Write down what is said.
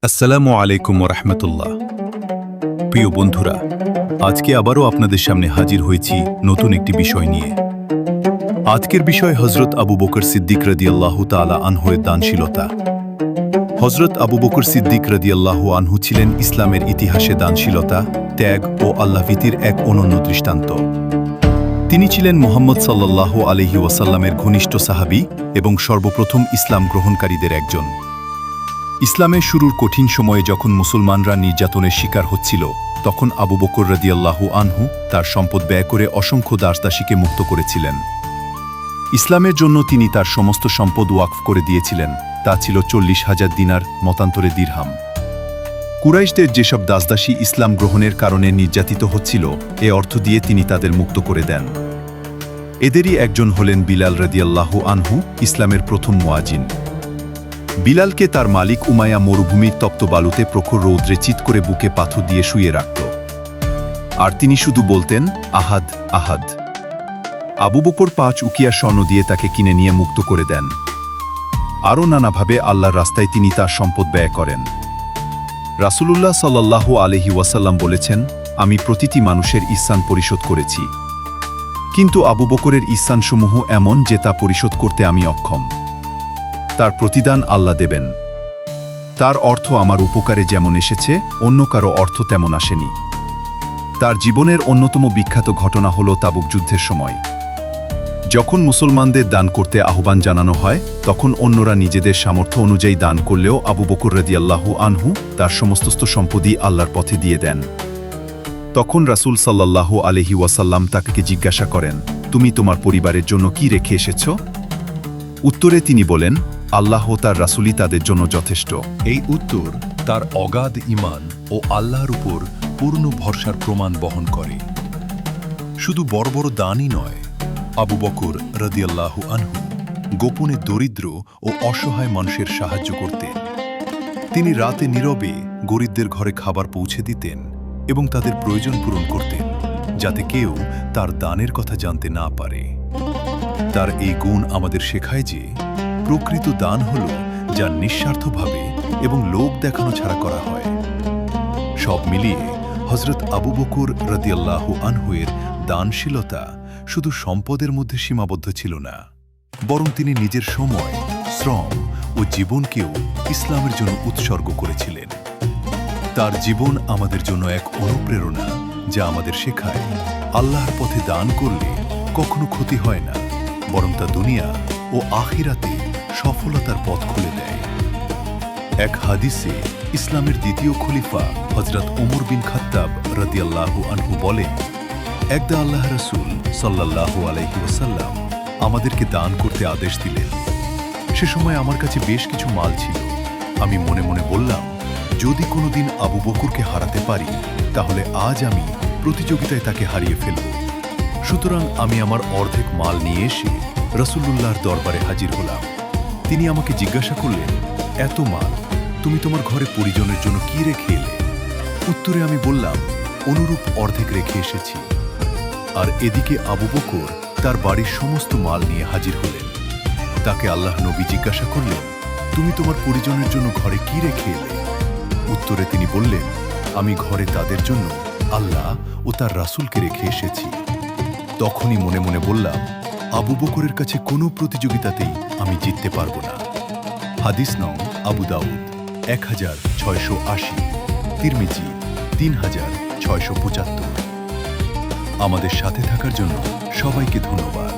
আসসালামু আলাইকুম ওরহমতুল্লাহ। প্রিয় বন্ধুরা, আজকে আবারও আপনাদের সামনে হাজির হয়েছি নতুন একটি বিষয় নিয়ে। আজকের বিষয় হজরত আবু বকর সিদ্দিক রাদিয়াল্লাহু তাআলা আনহুর দানশীলতা। হজরত আবু বকর সিদ্দিক রাদিয়াল্লাহু আনহু ছিলেন ইসলামের ইতিহাসে দানশীলতা, ত্যাগ ও আল্লাহভীতির এক অনন্য দৃষ্টান্ত। তিনি ছিলেন মুহাম্মদ সাল্লাল্লাহু আলাইহি ওয়াসাল্লামের ঘনিষ্ঠ সাহাবী এবং সর্বপ্রথম ইসলাম গ্রহণকারীদের একজন। ইসলামের শুরুর কঠিন সময়ে যখন মুসলমানরা নির্যাতনের শিকার হচ্ছিল, তখন আবু বকর রাদিয়াল্লাহু আনহু তার সম্পদ ব্যয় করে অসংখ্য দাসদাসীকে মুক্ত করেছিলেন। ইসলামের জন্য তিনি তার সমস্ত সম্পদ ওয়াকফ করে দিয়েছিলেন। তা ছিল 40,000 দিনার, মতান্তরে দিরহাম। কুরাইশদের যেসব দাসদাসী ইসলাম গ্রহণের কারণে নির্যাতিত হচ্ছিল, এ অর্থ দিয়ে তিনি তাদের মুক্ত করে দেন। এদেরই একজন হলেন বিলাল রাদিয়াল্লাহু আনহু, ইসলামের প্রথম মুয়াজ্জিন। বিলালকে তার মালিক উমাইয়া মরুভূমির তপ্ত বালুতে প্রখর রৌদ্রে চিৎ করে বুকে পাথর দিয়ে শুয়ে রাখত, আর তিনি শুধু বলতেন, আহাদ আহাদ। আবু বকর 5 উকিয়া স্বর্ণ দিয়ে তাকে কিনে নিয়ে মুক্ত করে দেন। আরও নানাভাবে আল্লাহর রাস্তায় তিনি তার সম্পদ ব্যয় করেন। রাসূলুল্লাহ সাল্লাল্লাহু আলাইহি ওয়াসাল্লাম বলেছেন, আমি প্রতিটি মানুষের ইহসান পরিশোধ করেছি, কিন্তু আবু বকরের ইহসানসমূহ এমন যে তা পরিশোধ করতে আমি অক্ষম। তার প্রতিদান আল্লাহ দেবেন। তার অর্থ আমার উপকারে যেমন এসেছে, অন্য কারো অর্থ তেমন আসেনি। তার জীবনের অন্যতম বিখ্যাত ঘটনা হল তাবুক যুদ্ধের সময়। যখন মুসলমানদের দান করতে আহ্বান জানানো হয়, তখন অন্যরা নিজেদের সামর্থ্য অনুযায়ী দান করলেও আবু বকর রাদিয়াল্লাহু আনহু তার সমস্ত সম্পত্তি আল্লাহর পথে দিয়ে দেন। তখন রাসূল সাল্লাল্লাহু আলাইহি ওয়াসাল্লাম তাকে জিজ্ঞাসা করেন, তুমি তোমার পরিবারের জন্য কি রেখে এসেছ? উত্তরে তিনি বলেন, আল্লাহ ও তার রাসূলই তাদের জন্য যথেষ্ট। এই উত্তর তার অগাধ ঈমান ও আল্লাহর উপর পূর্ণ ভরসার প্রমাণ বহন করে। শুধু বড় বড় দানই নয়, আবু বকর রাদিয়াল্লাহু আনহু গোপনে দরিদ্র ও অসহায় মানুষের সাহায্য করতেন। তিনি রাতে নীরবে গরিবদের ঘরে খাবার পৌঁছে দিতেন এবং তাদের প্রয়োজন পূরণ করতেন, যাতে কেউ তার দানের কথা জানতে না পারে। তার এই গুণ আমাদের শেখায় যে প্রকৃত দান হল যা নিঃস্বার্থভাবে এবং লোক দেখানো ছাড়া করা হয়। সব মিলিয়ে হজরত আবু বকর রাদিয়াল্লাহু আনহুয়ের দানশীলতা শুধু সম্পদের মধ্যে সীমাবদ্ধ ছিল না, বরং তিনি নিজের সময়, শ্রম ও জীবনকেও ইসলামের জন্য উৎসর্গ করেছিলেন। তার জীবন আমাদের জন্য এক অনুপ্রেরণা, যা আমাদের শেখায় আল্লাহর পথে দান করলে কখনো ক্ষতি হয় না, বরং তা দুনিয়া ও আখিরাতে সফলতার পথ খুলে দেয়। এক হাদিসে ইসলামের দ্বিতীয় খলিফা হযরত ওমর বিন খাত্তাব রাদিয়াল্লাহু আনহু বলেন, একদা আল্লাহ রাসূল সাল্লাল্লাহু আলাইহি ওয়াসাল্লাম আমাদেরকে দান করতে আদেশ দিলেন। সে সময় আমার কাছে বেশ কিছু মাল ছিল। আমি মনে মনে বললাম, যদি কোনোদিন আবু বকরকে হারাতে পারি, তাহলে আজ আমি প্রতিযোগিতায় তাকে হারিয়ে ফেলব। সুতরাং আমি আমার অর্ধেক মাল নিয়ে এসে রাসূলুল্লাহর দরবারে হাজির হলাম। তিনি আমাকে জিজ্ঞাসা করলেন, এত মাল তুমি তোমার ঘরে পরিজনের জন্য কি রেখে এলে? উত্তরে আমি বললাম, অনুরূপ অর্ধেক রেখে এসেছি। আর এদিকে আবু বকর তার বাড়ির সমস্ত মাল নিয়ে হাজির হলেন। তাকে আল্লাহ নবী জিজ্ঞাসা করলেন, তুমি তোমার পরিজনের জন্য ঘরে কি রেখে এলে? উত্তরে তিনি বললেন, আমি ঘরে তাদের জন্য আল্লাহ ও তার রাসূলকে রেখে এসেছি। তখনই মনে মনে বললাম, আবু বকরের কাছে কোনো প্রতিযোগিতাতেই আমি জিততে পারব না। হাদিস নং আবু দাউদ 1680, তিরমিজি 3675। আমাদের সাথে থাকার জন্য সবাইকে ধন্যবাদ।